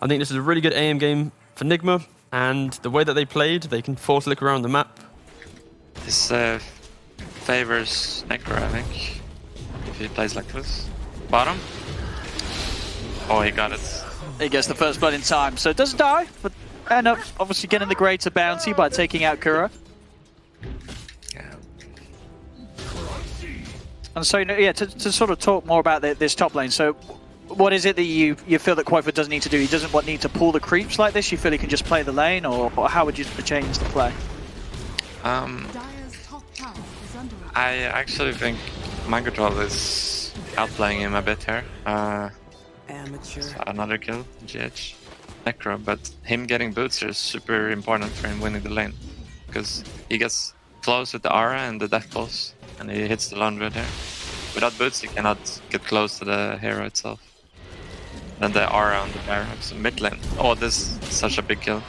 I think this is a really good AM game for Nigma, and the way that they played, they can force Lick around the map. This favors Necro, I think, if he plays like this. Bottom. Oh, he got it. He gets the first blood in time, so it doesn't die, but end up obviously getting the greater bounty by taking out Kuro. Yeah. And so, yeah, to sort of talk more about this top lane, so what is it that you feel that Quoifer doesn't need to do? He doesn't need to pull the creeps like this? You feel he can just play the lane, or how would you change the play? I actually think Mind Control is outplaying him a bit here. Amateur. So another kill, GH. Necro, but him getting boots here is super important for him winning the lane. Because he gets close with the aura and the death pulse, and he hits the lone druid here. Without boots, he cannot get close to the hero itself. Then the aura on the bear, so mid lane. Oh, this is such a big kill.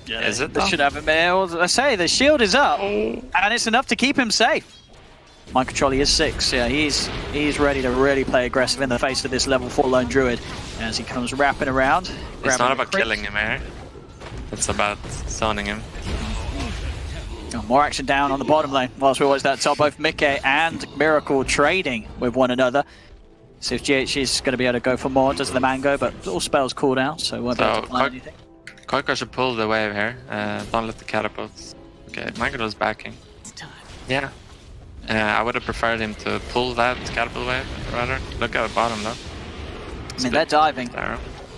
Yeah, is it? They should have him there. I say, the shield is up, and it's enough to keep him safe. Mind Control, he is 6. Yeah, he's ready to really play aggressive in the face of this level 4 lone druid as he comes wrapping around. It's not about killing him here. It's about zoning him. Oh, more action down on the bottom lane. Whilst we watch that top, both Mickey and Miracle trading with one another. See if GH is going to be able to go for more. Does the mango, but all spells cool down, so won't be able to find anything. Koiko should pull the wave here. Don't let the catapults. Okay, Mango is backing. Yeah. I would have preferred him to pull that catapult wave rather. Look at the bottom though. I mean, they're diving.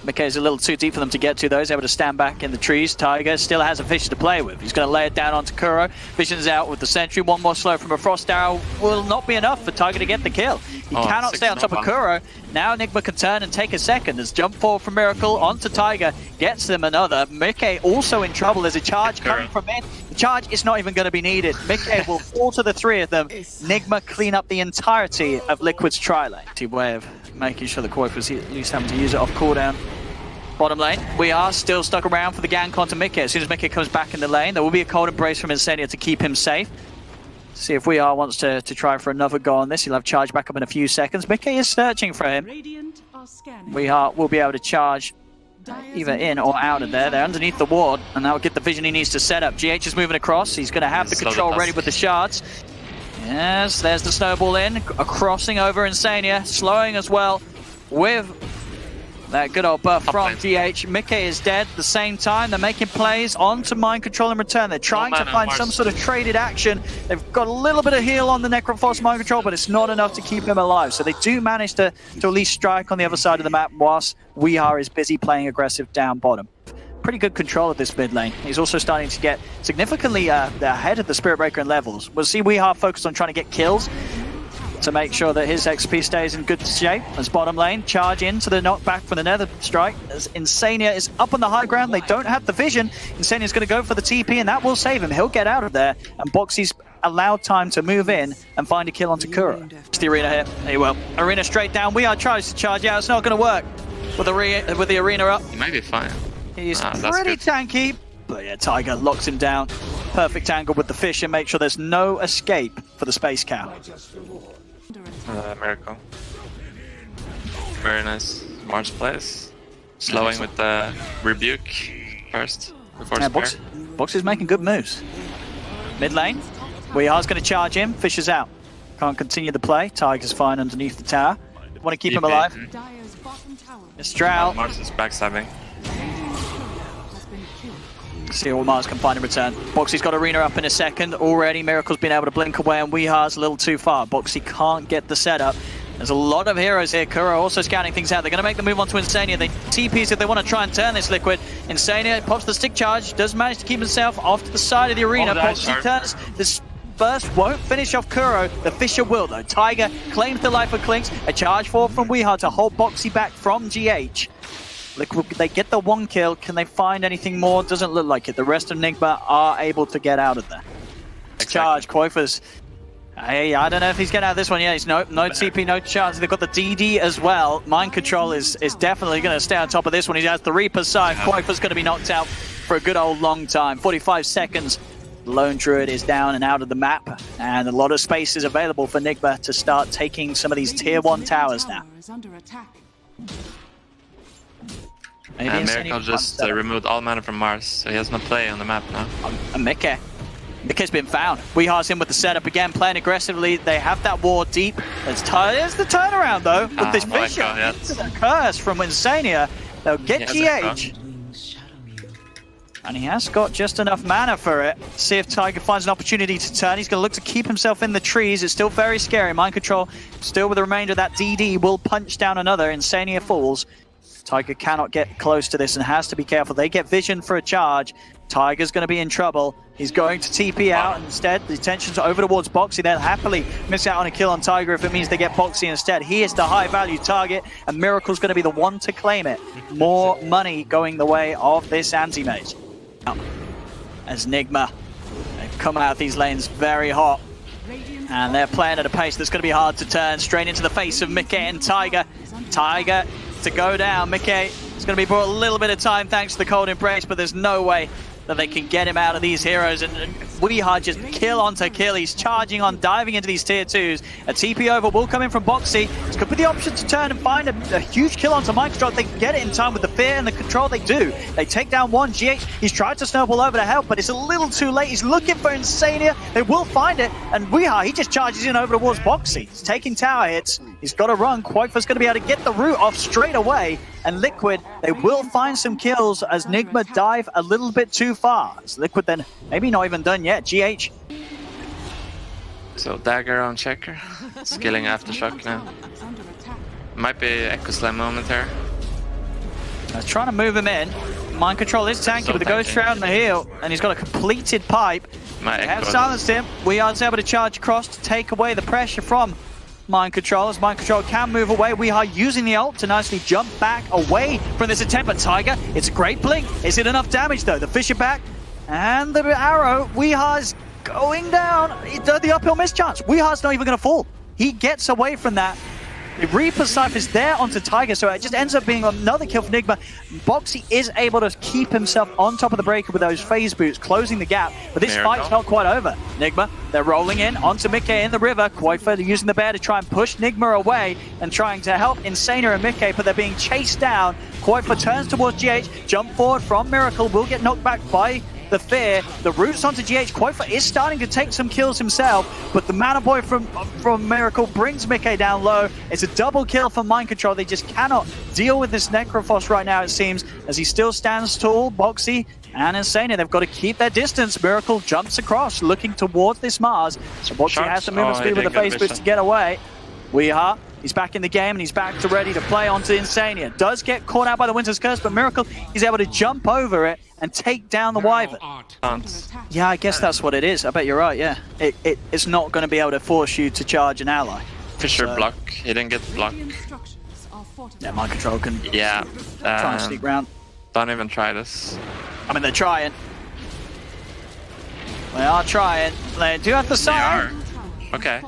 Mickey's a little too deep for them to get to, though. He's able to stand back in the trees. Tiger still has a Vision to play with. He's going to lay it down onto Kuro. Vision's out with the sentry. One more slow from a Frost Arrow will not be enough for Tiger to get the kill. He cannot stay on top of Kuro. Now Nigma can turn and take a second. There's jump forward from Miracle onto Tiger. Gets them another. Mickey also in trouble. There's a charge coming from in. The charge is not even going to be needed. Mickey will fall to the 3 of them. Nigma clean up the entirety of Liquid's tri-lane. Way of making sure the Quoifer was at least having to use it off cooldown. Bottom lane, we are still stuck around for the gank onto Mickey. As soon as Mickey comes back in the lane, there will be a cold embrace from Insania to keep him safe. See if We Are wants to try for another go on this. He'll have charge back up in a few seconds. Mickey is searching for him. We Are will be able to charge either in or out of there. They're underneath the ward, and that will get the vision he needs to set up. GH is moving across. He's going to have the control ready with the shards. Yes, there's the snowball in. Crossing over Insania, slowing as well with that good old buff from GH. Mickey is dead at the same time. They're making plays onto Mind Control in return. They're trying to find some sort of traded action. They've got a little bit of heal on the Necrophos Mind Control, but it's not enough to keep him alive. So they do manage to at least strike on the other side of the map whilst We Are is busy playing aggressive down bottom. Pretty good control of this mid lane. He's also starting to get significantly ahead of the Spirit Breaker in levels. We'll see We Are focused on trying to get kills to make sure that his XP stays in good shape. As bottom lane, charge into the knockback from the Nether Strike. As Insania is up on the high ground, they don't have the vision. Insania's going to go for the TP, and that will save him. He'll get out of there, and Boxy's allowed time to move in and find a kill onto Kuro. It's the arena here. He will. Arena straight down. We Are tries to charge out. It's not going to work with the arena up. He might be fine. He's pretty tanky, but yeah, Tiger locks him down. Perfect angle with the fish and make sure there's no escape for the Space Cow. Miracle. Very nice. Mars plays. Slowing with the rebuke first before Box is making good moves. Mid lane. We Are's going to charge him. Fish is out. Can't continue the play. Tiger's fine underneath the tower. Want to keep him alive. It's Drow. Mars is backstabbing. See what Mars can find in return. Boxy's got Arena up in a second. Already Miracle's been able to blink away and Weehar's a little too far. Boxy can't get the setup. There's a lot of heroes here. Kuro also scouting things out. They're going to make the move onto Insania. They TPs if they want to try and turn this Liquid. Insania pops the stick charge. Does manage to keep himself off to the side of the arena. Boxy turns. This burst won't finish off Kuro. The Fisher will though. Tiger claims the life of Clinks. A charge forward from Weehar to hold Boxy back from GH. Liquid, they get the 1 kill. Can they find anything more? Doesn't look like it. The rest of Nigma are able to get out of there. Charge, Quoifer's. Hey, I don't know if he's getting out of this one. Yeah, he's no TP, no charge. They've got the DD as well. Mind Control is definitely going to stay on top of this one. He has the Reaper's side. Quoifer's going to be knocked out for a good old long time. 45 seconds. Lone Druid is down and out of the map. And a lot of space is available for Nigma to start taking some of these tier 1 towers now. Maybe And Insania Miracle wants just that. removed all mana from Mars, so he has no play on the map now. And Mickey. Mickey's been found. Weehar's in with the setup again, playing aggressively. They have that ward deep. There's the turnaround though with this my Fisher. God, yes. Into the curse from Insania. They'll get Yes, GH. And he has got just enough mana for it. See if Tiger finds an opportunity to turn. He's going to look to keep himself in the trees. It's still very scary. Mind control still with the remainder of that DD will punch down another. Insania falls. Tiger cannot get close to this and has to be careful. They get vision for a charge. Tiger's going to be in trouble. He's going to TP out instead. The attention's over towards Boxy. They'll happily miss out on a kill on Tiger if it means they get Boxy instead. He is the high value target and Miracle's going to be the one to claim it. More money going the way of this anti-mage. As Nigma, they've come out of these lanes very hot. And they're playing at a pace that's going to be hard to turn. Straight into the face of Mickey and Tiger. Tiger to go down. Mickey is going to be brought a little bit of time thanks to the cold embrace, but there's no way that they can get him out of these heroes. And Weeha just kill onto kill. He's charging on, diving into these tier 2s. A TP over will come in from Boxy. He's got the option to turn and find a huge kill onto Microstrike. They can get it in time with the fear and the control they do. They take down one. GH, he's tried to snowball over to help, but it's a little too late. He's looking for Insania. They will find it. And Weeha, he just charges in over towards Boxy. He's taking tower hits. He's got to run. Quaifa's going to be able to get the root off straight away. And Liquid, they will find some kills as Nigma dive a little bit too far. As Liquid then maybe not even done yet. GH. So Dagger on Checker. Skilling Aftershock now. Might be Echo Slam moment here. They're trying to move him in. Mind control is tanky So with the Ghost tanky. Shroud and the heal. And he's got a completed pipe. My They have Echo. silenced him. We are able to charge across to take away the pressure from Mind Control, as Mind Control can move away. We are using the ult to nicely jump back away from this attempt. But Tiger, it's a great blink. Is it enough damage though? The Fisher back and the arrow. Weeha's going down. The uphill mischance. Weeha's not even going to fall. He gets away from that. The Reaper Scythe is there onto Tiger, so it just ends up being another kill for Nigma. Boxy is able to keep himself on top of the breaker with those phase boots, closing the gap. But this fight's not quite over. Nigma, they're rolling in onto Mickey in the river. Quaifa using the bear to try and push Nigma away and trying to help Insania and Mickey, but they're being chased down. Quaifa turns towards GH, jump forward from Miracle, will get knocked back by the fear. The roots onto GH. Quaifa is starting to take some kills himself, but the mana boy from Miracle brings Mickey down low. It's a double kill for Mind Control. They just cannot deal with this Necrophos right now, it seems, as he still stands tall. Boxy and Insania, they've got to keep their distance. Miracle jumps across, looking towards this Mars. So Boxy has to move speed with the face boots to get away. Weeha, he's back in the game and he's back to ready to play onto Insania. Does get caught out by the Winter's Curse, but Miracle, he's able to jump over it and take down the Wyvern. Yeah, I guess that's what it is. I bet you're right, yeah. It's not going to be able to force you to charge an ally. Fisher block. He didn't get block. Yeah, Mind Control can Yeah. try and sneak round. Don't even try this. I mean, they're trying. They are trying. They do have the They are. sign. Okay.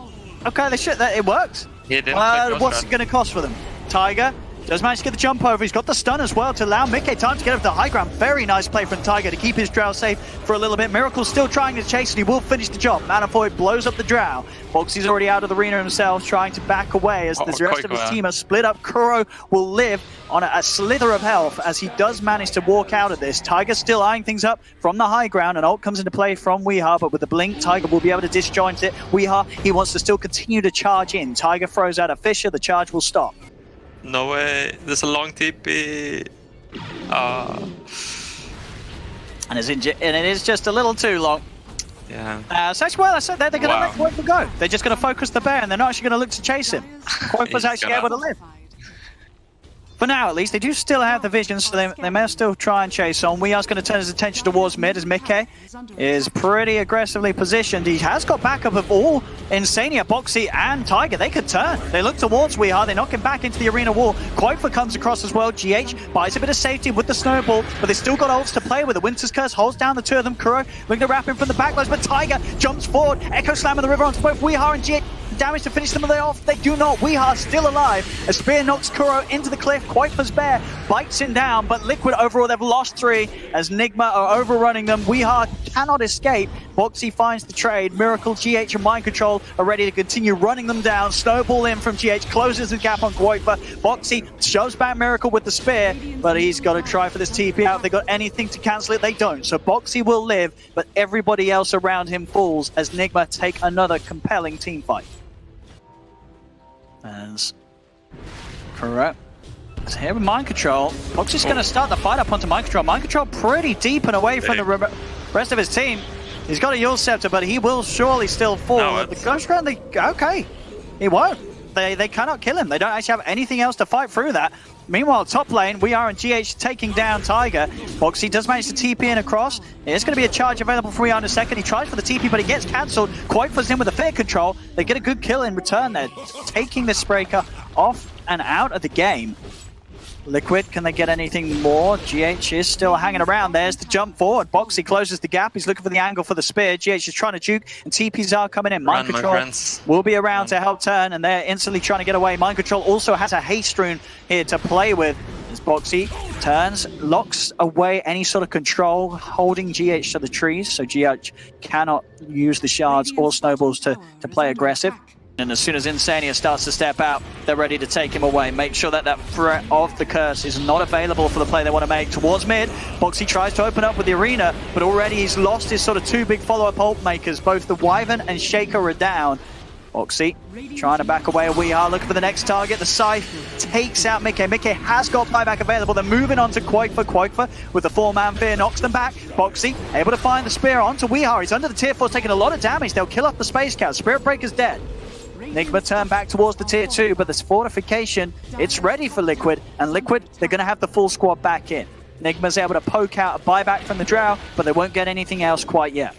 Okay, they should. It worked. He didn't. What's it going to cost for them? Tiger does manage to get the jump over. He's got the stun as well to allow Mickey time to get up to the high ground. Very nice play from Tiger to keep his drow safe for a little bit. Miracle's still trying to chase and he will finish the job. Manafoy blows up the drow. Boxy's already out of the arena himself, trying to back away as the rest of his team are split up. Kuro will live on a slither of health as he does manage to walk out of this. Tiger still eyeing things up from the high ground, and ult comes into play from Weeha, but with the blink, Tiger will be able to disjoint it. Weeha, he wants to still continue to charge in. Tiger throws out a Fisher, the charge will stop. No way. There's a long TP. And it is just a little too long. Yeah. So actually, well, I said they're going to let Quaifa go. They're just going to focus the bear, and they're not actually going to look to chase him. Quaifa's actually able to live. For now, at least, they do still have the vision, so they may still try and chase on. Weeha's going to turn his attention towards mid as Mickey is pretty aggressively positioned. He has got backup of all Insania, Boxy, and Tiger. They could turn. They look towards Weeha. They knock him back into the arena wall. Quaifa comes across as well. GH buys a bit of safety with the snowball, but they still got ults to play with. The Winter's Curse holds down the two of them. Kuro looking to wrap him from the backlines, but Tiger jumps forward. Echo Slam in the river onto both Weeha and GH. Damage to finish them off. They do not. Weeha still alive. A spear knocks Kuro into the cliff. Quaifa's bear bites him down, but Liquid overall they've lost 3 as Nigma are overrunning them. Weeha cannot escape Boxy finds the trade. Miracle, GH, and Mind Control are ready to continue running them down. Snowball in from GH, closes the gap on Quoifer. Boxy shoves back Miracle with the spear, but he's got to try for this TP out. If they got anything to cancel it, they don't. So Boxy will live, but everybody else around him falls as Nigma take another compelling team fight. As correct. So here with Mind Control, Boxy's going to start the fight up onto Mind Control. Mind Control pretty deep and away from the rest of his team. He's got a Yule Scepter, but he will surely still fall. No, the Ghost Ground, okay, he won't. They cannot kill him. They don't actually have anything else to fight through that. Meanwhile, top lane, we are in GH taking down Tiger. Boxy does manage to TP in across. There's going to be a charge available for Rihanna in a second. He tries for the TP, but he gets cancelled. Quoifer's in with a Fear Control. They get a good kill in return there, taking this Breaker off and out of the game. Liquid, can they get anything more? GH is still hanging around. There's the jump forward. Boxy closes the gap. He's looking for the angle for the spear. GH is trying to juke, and TPs are coming in. Mind Control will be around to help turn, and they're instantly trying to get away. Mind Control also has a haste rune here to play with. As Boxy turns, locks away any sort of control, holding GH to the trees, so GH cannot use the shards or snowballs to play aggressive. And as soon as Insania starts to step out, they're ready to take him away. Make sure that that threat of the curse is not available for the play they want to make towards mid. Boxy tries to open up with the arena, but already he's lost his sort of two big follow-up ult makers. Both the Wyvern and Shaker are down. Boxy trying to back away. We are looking for the next target. The Scythe takes out Mickey. Mickey has got buyback available. They're moving on to Quoifer. Quoifer with the 4-man fear knocks them back. Boxy able to find the spear onto Weehar. He's under the tier 4, taking a lot of damage. They'll kill off the Space Cat. Spirit Breaker's dead. Nigma turn back towards the tier 2, but this fortification, it's ready for Liquid, and Liquid, they're going to have the full squad back in. Nigma's able to poke out a buyback from the Drow, but they won't get anything else quite yet.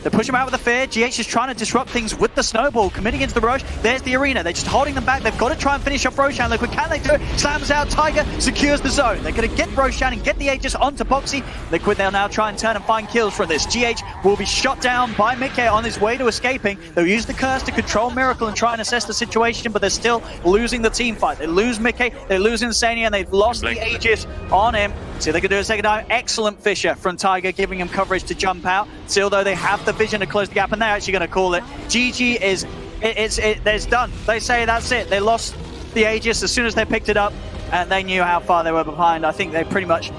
They push him out with the fear. GH is trying to disrupt things with the snowball, committing into the Roche. There's the arena. They're just holding them back. They've got to try and finish off Roshan. Liquid, can they do it? Slams out. Tiger secures the zone. They're going to get Roshan and get the Aegis onto Boxy. Liquid, they'll now try and turn and find kills from this. GH will be shot down by Mickey on his way to escaping. They'll use the curse to control Miracle and try and assess the situation, but they're still losing the team fight. They lose Mickey, they lose Insania, and they've lost the Aegis on him. See if they can do a second time. Excellent Fisher from Tiger, giving him coverage to jump out. Still, though, they have the vision to close the gap, and they're actually going to call it. GG is, it's done. They say that's it. They lost the Aegis as soon as they picked it up, and they knew how far they were behind. I think they pretty much